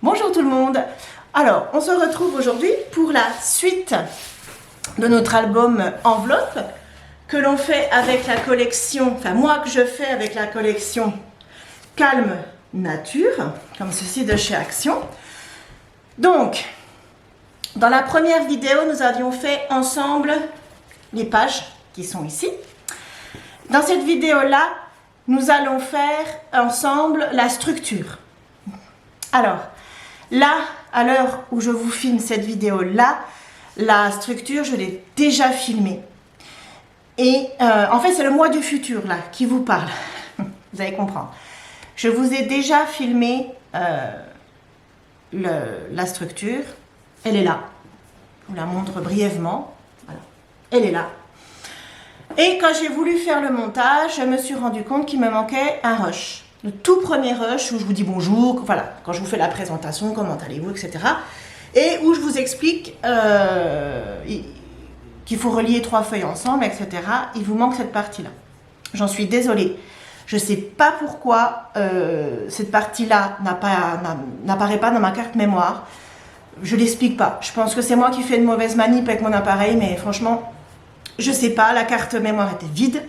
Bonjour tout le monde. Alors, on se retrouve aujourd'hui pour la suite de notre album Enveloppe que l'on fait avec la collection, enfin moi que je fais avec la collection Calme Nature, comme ceci de chez Action. Donc, dans la première vidéo, nous avions fait ensemble les pages qui sont ici. Dans cette vidéo-là, nous allons faire ensemble la structure. Alors, là, à l'heure où je vous filme cette vidéo-là, la structure, je l'ai déjà filmée. Et en fait, c'est le moi du futur, là, qui vous parle. Vous allez comprendre. Je vous ai déjà filmé la structure. Elle est là. Je vous la montre brièvement. Voilà. Elle est là. Et quand j'ai voulu faire le montage, je me suis rendu compte qu'il me manquait un rush. Le tout premier rush où je vous dis bonjour, voilà, quand je vous fais la présentation, comment allez-vous, etc. Et où je vous explique qu'il faut relier 3 feuilles ensemble, etc. Il vous manque cette partie-là. J'en suis désolée. Je ne sais pas pourquoi cette partie-là n'apparaît pas dans ma carte mémoire. Je ne l'explique pas. Je pense que c'est moi qui fais une mauvaise manip avec mon appareil, mais franchement, je ne sais pas. La carte mémoire était vide.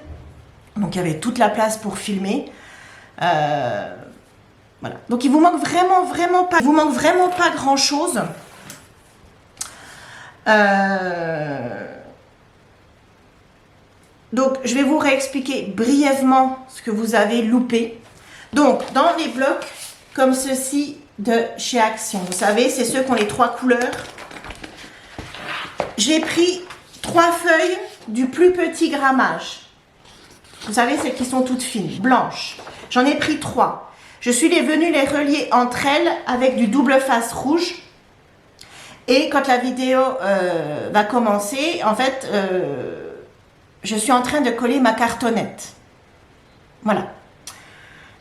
Donc il y avait toute la place pour filmer. Voilà. Donc il vous manque vraiment pas grand chose. Donc je vais vous réexpliquer brièvement ce que vous avez loupé. Donc dans les blocs comme ceci de chez Action, vous savez, c'est ceux qui ont les 3 couleurs. J'ai pris 3 feuilles du plus petit grammage. Vous savez, celles qui sont toutes fines, blanches. J'en ai pris 3. Je suis venue les relier entre elles avec du double face rouge. Et quand la vidéo va commencer, en fait, je suis en train de coller ma cartonnette. Voilà.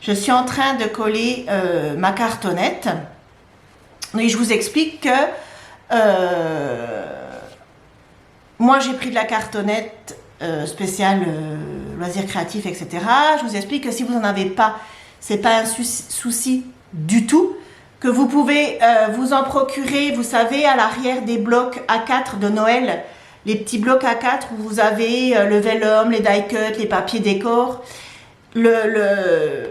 Je suis en train de coller ma cartonnette. Et je vous explique que moi, j'ai pris de la cartonnette spéciale loisirs créatifs, etc. Je vous explique que si vous n'en avez pas, c'est pas un souci du tout, que vous pouvez vous en procurer, vous savez, à l'arrière des blocs A4 de Noël, les petits blocs A4 où vous avez le vellum, les die cuts, les papiers décor, le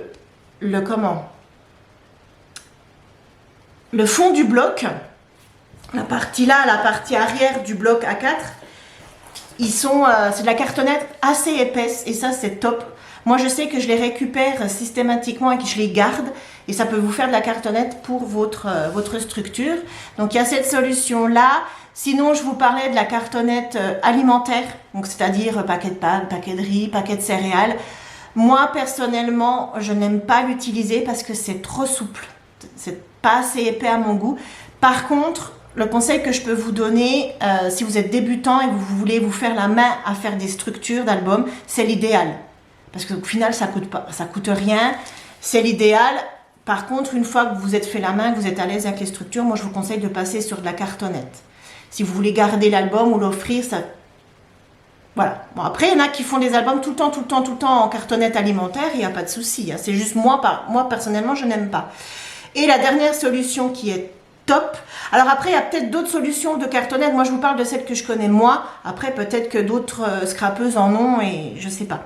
fond du bloc, la partie là, la partie arrière du bloc A4, c'est de la cartonnette assez épaisse et ça c'est top. Moi je sais que je les récupère systématiquement et que je les garde et ça peut vous faire de la cartonnette pour votre structure. Donc il y a cette solution là. Sinon je vous parlais de la cartonnette alimentaire, donc c'est-à-dire paquet de pâtes, paquet de riz, paquet de céréales. Moi personnellement je n'aime pas l'utiliser parce que c'est trop souple. C'est pas assez épais à mon goût. Par contre, le conseil que je peux vous donner, si vous êtes débutant et vous voulez vous faire la main à faire des structures d'albums, c'est l'idéal. Parce qu'au final, ça coûte rien. C'est l'idéal. Par contre, une fois que vous êtes fait la main, que vous êtes à l'aise avec les structures, moi je vous conseille de passer sur de la cartonnette. Si vous voulez garder l'album ou l'offrir, ça... Voilà. Bon, après, il y en a qui font des albums tout le temps en cartonnette alimentaire, il n'y a pas de souci. Hein. C'est juste moi, personnellement, je n'aime pas. Et la dernière solution qui est top. Alors après, il y a peut-être d'autres solutions de cartonnette. Moi, je vous parle de celles que je connais moi. Après, peut-être que d'autres scrapeuses en ont et je sais pas.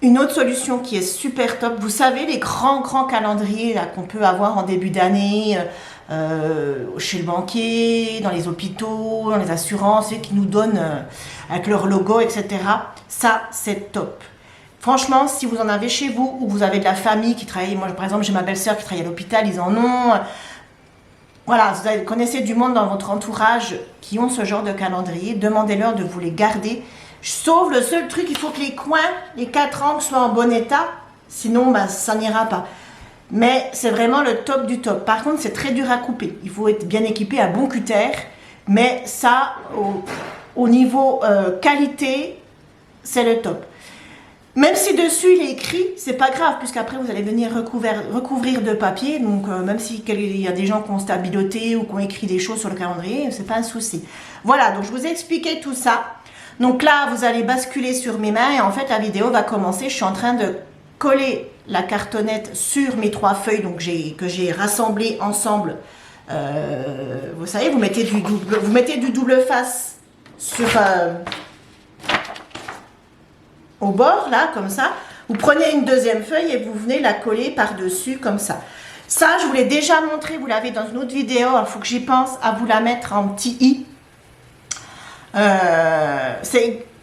Une autre solution qui est super top. Vous savez, les grands calendriers qu'on peut avoir en début d'année, chez le banquier, dans les hôpitaux, dans les assurances, et qui nous donnent avec leur logo, etc. Ça, c'est top. Franchement, si vous en avez chez vous ou vous avez de la famille qui travaille, moi par exemple, j'ai ma belle-sœur qui travaille à l'hôpital, ils en ont... Voilà, vous connaissez du monde dans votre entourage qui ont ce genre de calendrier, demandez-leur de vous les garder. Sauf le seul truc, il faut que les coins, les 4 angles soient en bon état, sinon bah, ça n'ira pas. Mais c'est vraiment le top du top. Par contre, c'est très dur à couper. Il faut être bien équipé à bon cutter, mais ça, au niveau qualité, c'est le top. Même si dessus il est écrit, c'est pas grave, puisqu'après vous allez venir recouvrir de papier, donc même s'il y a des gens qui ont stabiloté ou qui ont écrit des choses sur le calendrier, c'est pas un souci. Voilà, donc je vous ai expliqué tout ça. Donc là, vous allez basculer sur mes mains et en fait la vidéo va commencer. Je suis en train de coller la cartonnette sur mes 3 feuilles donc que j'ai rassemblées ensemble. Vous savez, vous mettez du double face sur au bord, là, comme ça. Vous prenez une deuxième feuille et vous venez la coller par-dessus, comme ça. Ça, je vous l'ai déjà montré, vous l'avez dans une autre vidéo. Il faut que j'y pense à vous la mettre en petit i.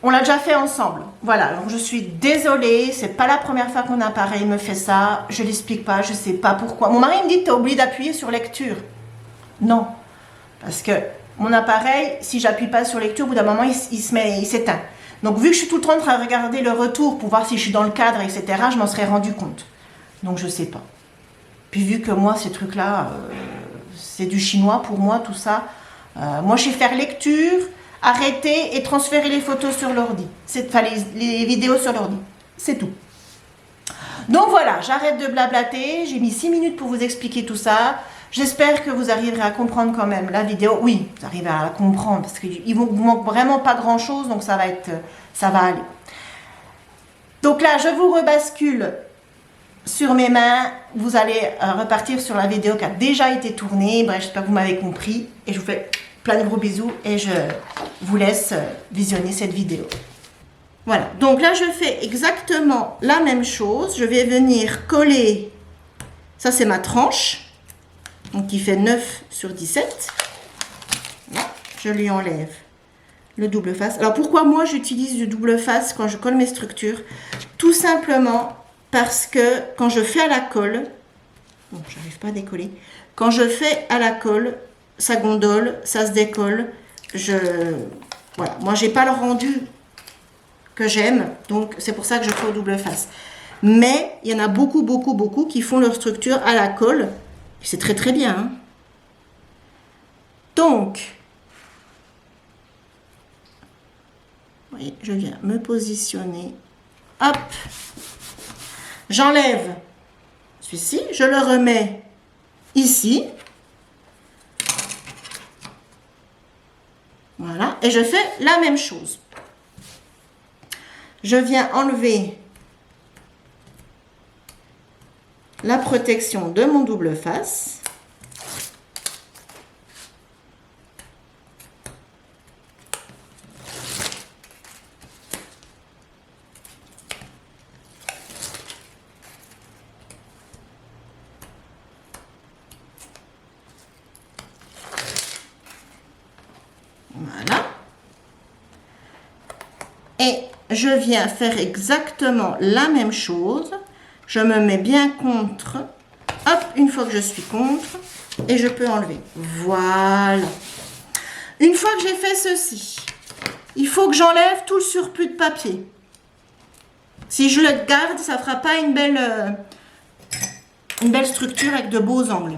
On l'a déjà fait ensemble. Voilà, donc je suis désolée, c'est pas la première fois que mon appareil me fait ça. Je l'explique pas, je sais pas pourquoi. Mon mari me dit, tu as oublié d'appuyer sur lecture. Non, parce que mon appareil, si j'appuie pas sur lecture, au bout d'un moment, il s'éteint. Donc, vu que je suis tout le temps en train de regarder le retour pour voir si je suis dans le cadre, etc., je m'en serais rendu compte. Donc, je sais pas. Puis, vu que moi, ces trucs-là, c'est du chinois pour moi, tout ça. Moi, je sais faire lecture, arrêter et transférer les photos sur l'ordi. Enfin, les vidéos sur l'ordi. C'est tout. Donc, voilà, j'arrête de blablater. J'ai mis 6 minutes pour vous expliquer tout ça. J'espère que vous arriverez à comprendre quand même la vidéo. Oui, vous arrivez à la comprendre parce qu'il vous manque vraiment pas grand chose, donc ça va aller. Donc là, je vous rebascule sur mes mains. Vous allez repartir sur la vidéo qui a déjà été tournée. Bref, j'espère que vous m'avez compris et je vous fais plein de gros bisous et je vous laisse visionner cette vidéo. Voilà, donc là, je fais exactement la même chose. Je vais venir coller, ça c'est ma tranche. Donc, qui fait 9 sur 17. Là, je lui enlève le double face. Alors, pourquoi moi, j'utilise du double face quand je colle mes structures? Tout simplement parce que quand je fais à la colle, bon, j'arrive pas à décoller. Quand je fais à la colle, ça gondole, ça se décolle. Voilà, moi, j'ai pas le rendu que j'aime. Donc, c'est pour ça que je fais au double face. Mais, il y en a beaucoup, beaucoup, beaucoup qui font leur structure à la colle. C'est très très bien. Hein. Donc, vous voyez, je viens me positionner. Hop. J'enlève celui-ci. Je le remets ici. Voilà. Et je fais la même chose. Je viens enlever la protection de mon double face. Voilà. Et je viens faire exactement la même chose. Je me mets bien contre. Hop, une fois que je suis contre. Et je peux enlever. Voilà. Une fois que j'ai fait ceci, il faut que j'enlève tout le surplus de papier. Si je le garde, ça ne fera pas une belle structure avec de beaux angles.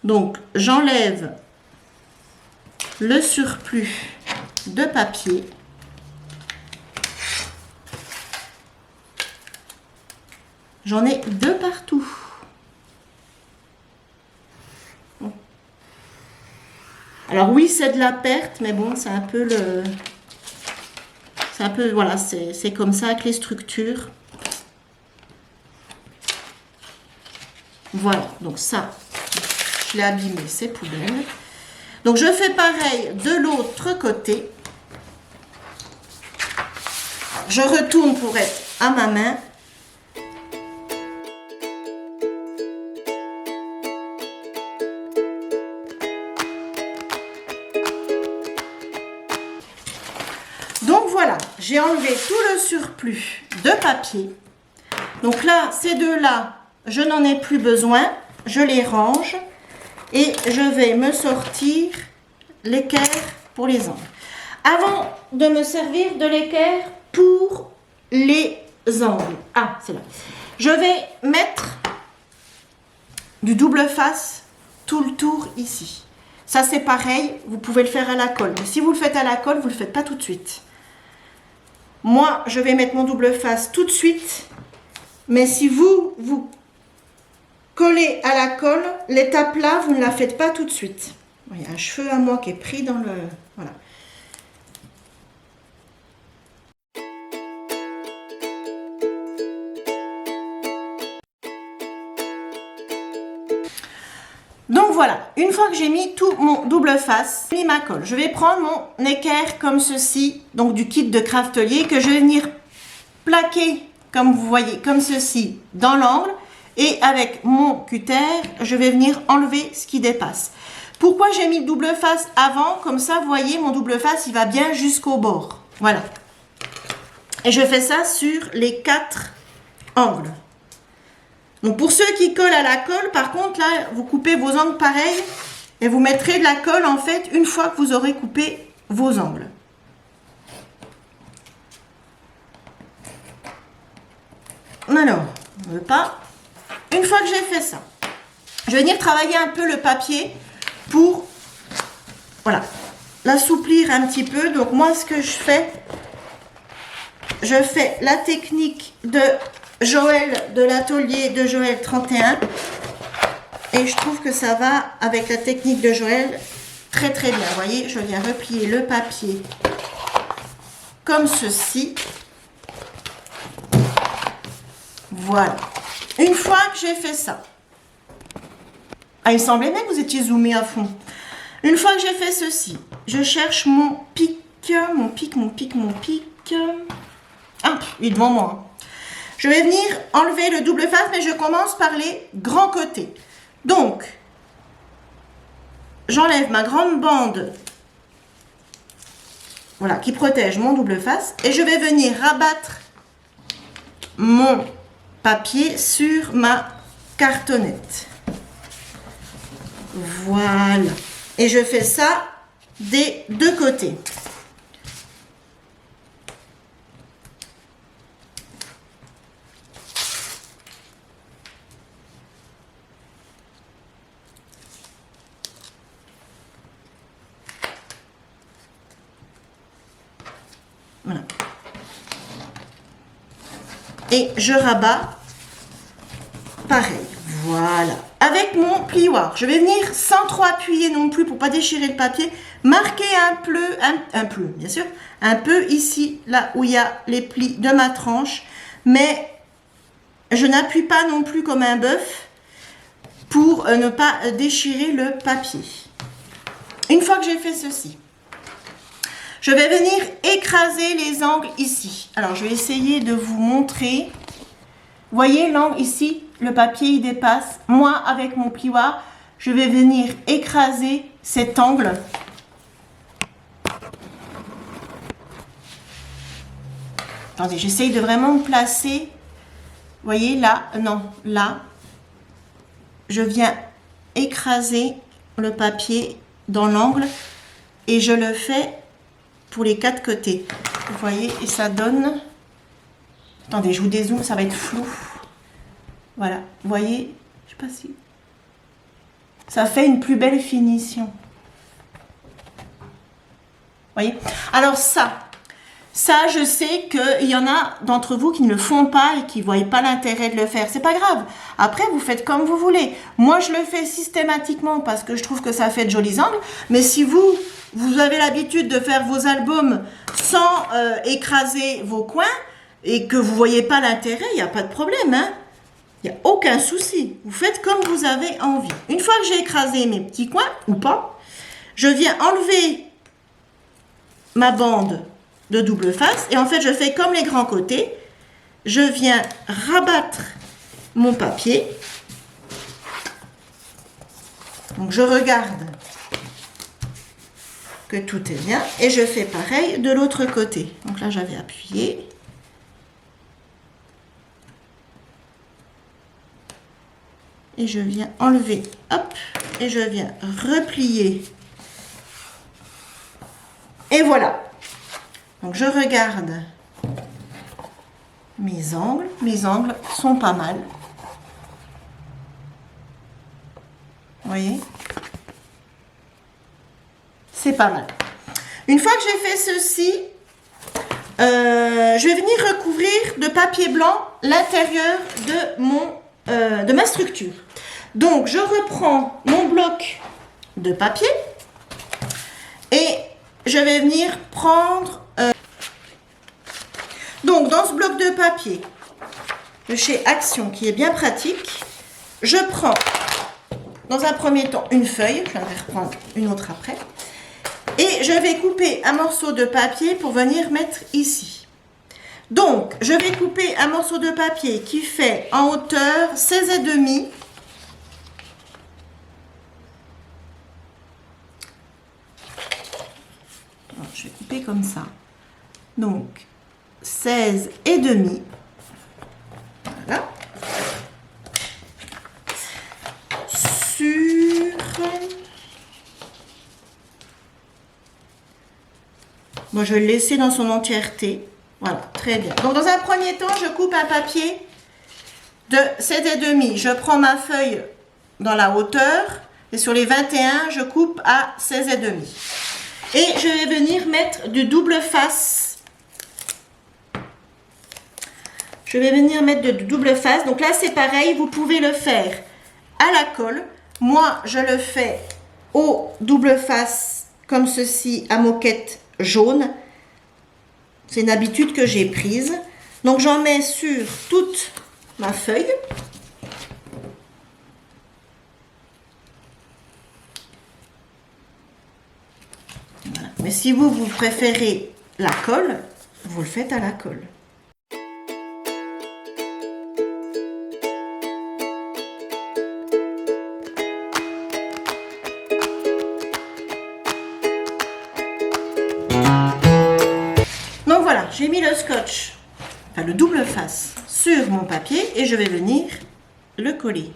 Donc, j'enlève le surplus de papier. J'en ai 2 partout. Alors oui, c'est de la perte, mais bon, c'est un peu le... C'est un peu, voilà, c'est comme ça avec les structures. Voilà, donc ça, je l'ai abîmé, c'est poubelle. Donc je fais pareil de l'autre côté. Je retourne pour être à ma main. Donc voilà, j'ai enlevé tout le surplus de papier. Donc là, ces deux-là, je n'en ai plus besoin. Je les range et je vais me sortir l'équerre pour les angles. Avant de me servir de l'équerre pour les angles, ah, c'est là. Je vais mettre du double face tout le tour ici. Ça, c'est pareil, vous pouvez le faire à la colle. Mais si vous le faites à la colle, vous ne le faites pas tout de suite. Moi, je vais mettre mon double face tout de suite. Mais si vous collez à la colle, l'étape là, vous ne la faites pas tout de suite. Il y a un cheveu à moi qui est pris dans le... Voilà. Donc voilà, une fois que j'ai mis tout mon double face, j'ai mis ma colle. Je vais prendre mon équerre comme ceci, donc du kit de Craftelier, que je vais venir plaquer, comme vous voyez, comme ceci, dans l'angle. Et avec mon cutter, je vais venir enlever ce qui dépasse. Pourquoi j'ai mis le double face avant? Comme ça, vous voyez, mon double face, il va bien jusqu'au bord. Voilà. Et je fais ça sur les 4 angles. Donc pour ceux qui collent à la colle, par contre, là, vous coupez vos angles pareils et vous mettrez de la colle, en fait, une fois que vous aurez coupé vos angles. Alors, on ne veut pas. Une fois que j'ai fait ça, je vais venir travailler un peu le papier pour, voilà, l'assouplir un petit peu. Donc moi, ce que je fais la technique de Joël, de l'atelier de Joël 31. Et je trouve que ça va avec la technique de Joël très très bien. Vous voyez, je viens replier le papier comme ceci. Voilà. Une fois que j'ai fait ça, ah, il me semblait bien que vous étiez zoomé à fond. Une fois que j'ai fait ceci, je cherche mon pic. Ah, il est devant moi. Je vais venir enlever le double face, mais je commence par les grands côtés. Donc, j'enlève ma grande bande, voilà, qui protège mon double face, et je vais venir rabattre mon papier sur ma cartonnette. Voilà. Et je fais ça des deux côtés. Voilà. Et je rabats pareil. Voilà. Avec mon plioir, je vais venir sans trop appuyer non plus pour pas déchirer le papier, marquer un peu, bien sûr, un peu ici, là où il y a les plis de ma tranche, mais je n'appuie pas non plus comme un bœuf pour ne pas déchirer le papier. Une fois que j'ai fait ceci, je vais venir écraser les angles ici. Alors, je vais essayer de vous montrer. Vous voyez l'angle ici, le papier il dépasse. Moi, avec mon plioir, je vais venir écraser cet angle. Attendez, j'essaye de vraiment me placer. Vous voyez là, non, là. Je viens écraser le papier dans l'angle et je le fais pour les 4 côtés. Vous voyez, et ça donne... Attendez, je vous dézoome, ça va être flou. Voilà, vous voyez, je sais pas si... Ça fait une plus belle finition. Vous voyez? Alors ça, je sais qu'il y en a d'entre vous qui ne le font pas et qui ne voient pas l'intérêt de le faire. C'est pas grave. Après, vous faites comme vous voulez. Moi, je le fais systématiquement parce que je trouve que ça fait de jolis angles. Mais si vous avez l'habitude de faire vos albums sans écraser vos coins, et que vous ne voyez pas l'intérêt, il n'y a pas de problème. Hein? Il n'y a aucun souci. Vous faites comme vous avez envie. Une fois que j'ai écrasé mes petits coins, ou pas, je viens enlever ma bande de double face. Et en fait, je fais comme les grands côtés. Je viens rabattre mon papier. Donc, je regarde que tout est bien. Et je fais pareil de l'autre côté. Donc là, j'avais appuyé. Et je viens enlever, hop, et je viens replier. Et voilà. Donc je regarde mes angles. Mes angles sont pas mal. Vous voyez? C'est pas mal. Une fois que j'ai fait ceci, je vais venir recouvrir de papier blanc l'intérieur de ma structure. Donc, je reprends mon bloc de papier et je vais venir prendre... donc, dans ce bloc de papier de chez Action, qui est bien pratique, je prends dans un premier temps une feuille, je vais reprendre une autre après, et je vais couper un morceau de papier pour venir mettre ici. Donc, je vais couper un morceau de papier qui fait en hauteur 16,5. Je vais couper comme ça. Donc, 16,5. Voilà. Moi, je vais le laisser dans son entièreté. Voilà, très bien. Donc, dans un premier temps, je coupe un papier de 7,5. Je prends ma feuille dans la hauteur et sur les 21, je coupe à 16,5. Et je vais venir mettre du double face. Je vais venir mettre de double face. Donc là, c'est pareil, vous pouvez le faire à la colle. Moi, je le fais au double face comme ceci, à moquette jaune. C'est une habitude que j'ai prise. Donc, j'en mets sur toute ma feuille. Voilà. Mais si vous préférez la colle, vous le faites à la colle. Donc voilà, j'ai mis le scotch, enfin le double face, sur mon papier et je vais venir le coller.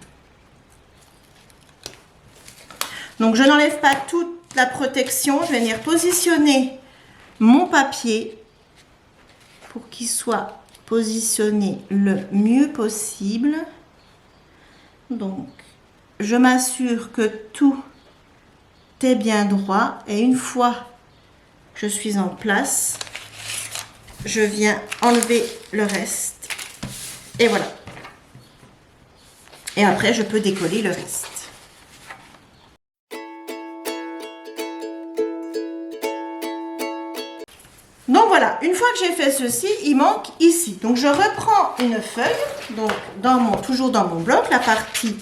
Donc je n'enlève pas toute la protection, je vais venir positionner mon papier pour qu'il soit positionné le mieux possible. Donc je m'assure que tout est bien droit et une fois que je suis en place, je viens enlever le reste et voilà. Et après, je peux décoller le reste. Donc voilà, une fois que j'ai fait ceci, il manque ici. Donc je reprends une feuille, donc toujours dans mon bloc, la partie,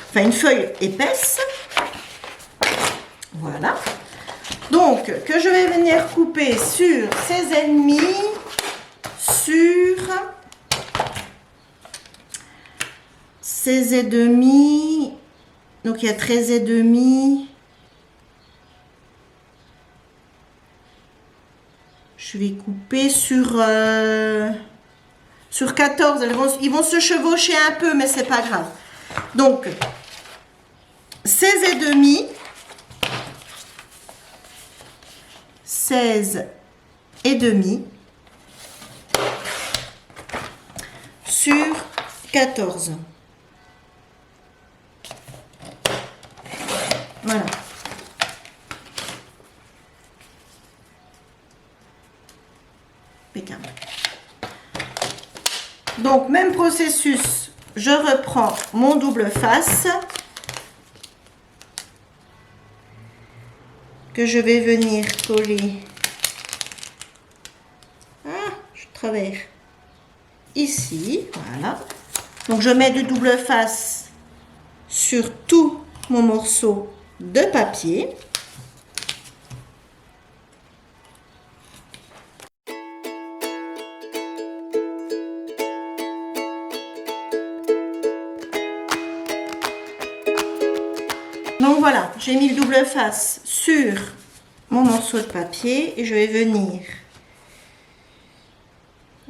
enfin une feuille épaisse. Voilà. Donc, que je vais venir couper sur 16,5, sur 16,5, donc il y a 13,5. Je vais couper sur 14. Ils vont se chevaucher un peu, mais c'est pas grave. Donc, 16,5. 16,5 sur 14. Voilà. Impeccable. Donc, même processus, je reprends mon double face que je vais venir coller je travers ici, voilà. Donc je mets du double face sur tout mon morceau de papier. Donc voilà, j'ai mis le double face sur mon morceau de papier et je vais venir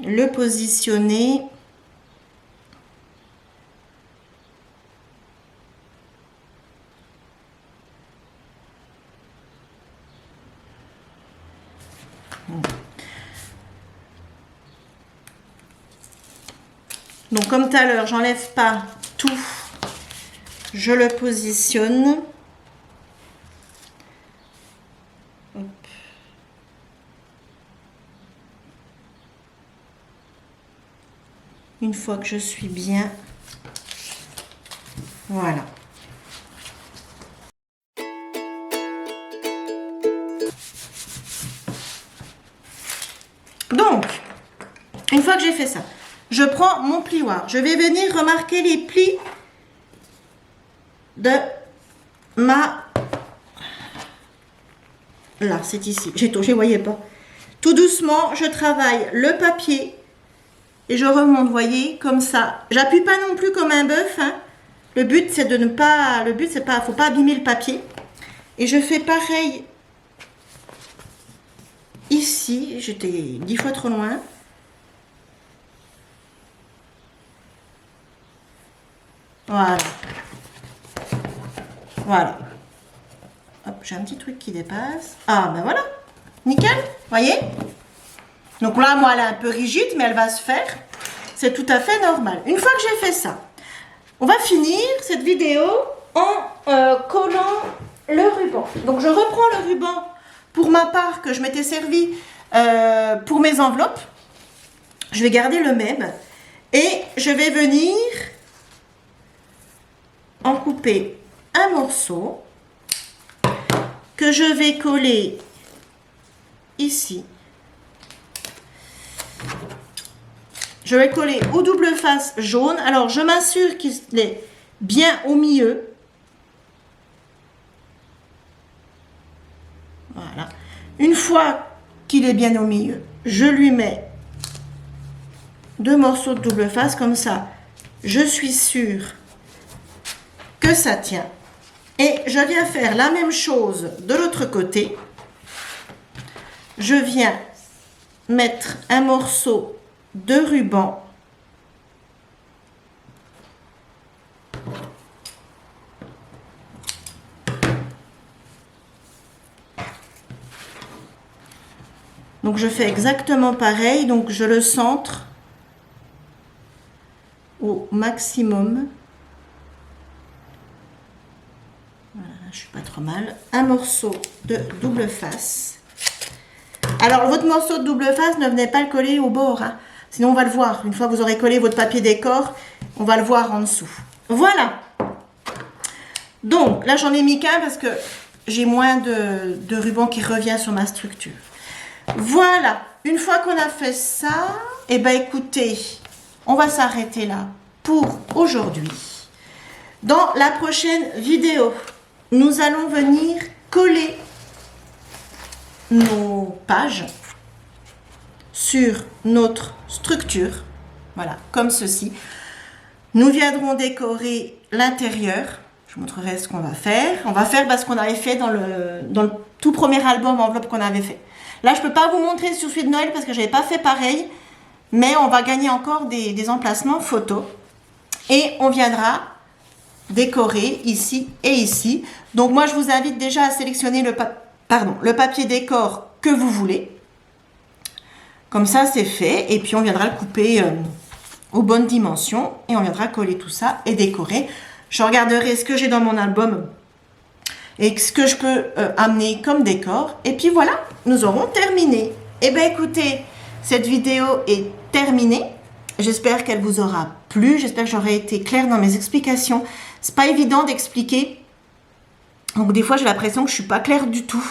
le positionner donc comme tout à l'heure, j'enlève pas tout, je le positionne. Hop. Une fois que je suis bien, voilà. Donc, une fois que j'ai fait ça, je prends mon plioir. Je vais venir remarquer les plis de ma... Là, c'est ici. Je ne voyais pas. Tout doucement, je travaille le papier et je remonte, voyez, comme ça. J'appuie pas non plus comme un bœuf, hein. Le but, c'est de ne pas... Le but, c'est pas... Faut pas abîmer le papier. Et je fais pareil ici. J'étais 10 fois trop loin. Voilà. Voilà. Hop, j'ai un petit truc qui dépasse. Ah, ben voilà. Nickel. Voyez? Donc là, moi, elle est un peu rigide, mais elle va se faire. C'est tout à fait normal. Une fois que j'ai fait ça, on va finir cette vidéo en collant le ruban. Donc, je reprends le ruban pour ma part que je m'étais servi pour mes enveloppes. Je vais garder le même. Et je vais venir en couper un morceau que je vais coller ici. Je vais coller au double face jaune. Alors, je m'assure qu'il est bien au milieu. Voilà. Une fois qu'il est bien au milieu, je lui mets 2 morceaux de double face. Comme ça, je suis sûre que ça tient. Et je viens faire la même chose de l'autre côté. Je viens mettre un morceau de ruban donc je fais exactement pareil, donc je le centre au maximum. Voilà, je suis pas trop mal. Un morceau de double face. Alors votre morceau de double face, ne venez pas le coller au bord, hein. Sinon on va le voir. Une fois que vous aurez collé votre papier décor, on va le voir en dessous. Voilà. Donc là j'en ai mis qu'un parce que j'ai moins de ruban qui revient sur ma structure. Voilà. Une fois qu'on a fait ça, eh ben écoutez, on va s'arrêter là pour aujourd'hui. Dans la prochaine vidéo, nous allons venir coller nos pages sur notre structure, voilà, comme ceci. Nous viendrons décorer l'intérieur. Je vous montrerai ce qu'on va faire. On va faire ce qu'on avait fait dans le tout premier album enveloppe qu'on avait fait. Là, je ne peux pas vous montrer sur celui de Noël parce que je n'avais pas fait pareil, mais on va gagner encore des emplacements photos et on viendra décorer ici et ici. Donc moi, je vous invite déjà à sélectionner le papier décor que vous voulez. Comme ça, c'est fait. Et puis, on viendra le couper aux bonnes dimensions. Et on viendra coller tout ça et décorer. Je regarderai ce que j'ai dans mon album et ce que je peux amener comme décor. Et puis, voilà, nous aurons terminé. Eh bien, écoutez, cette vidéo est terminée. J'espère qu'elle vous aura plu. J'espère que j'aurai été claire dans mes explications. C'est pas évident d'expliquer. Donc, des fois, j'ai l'impression que je suis pas claire du tout.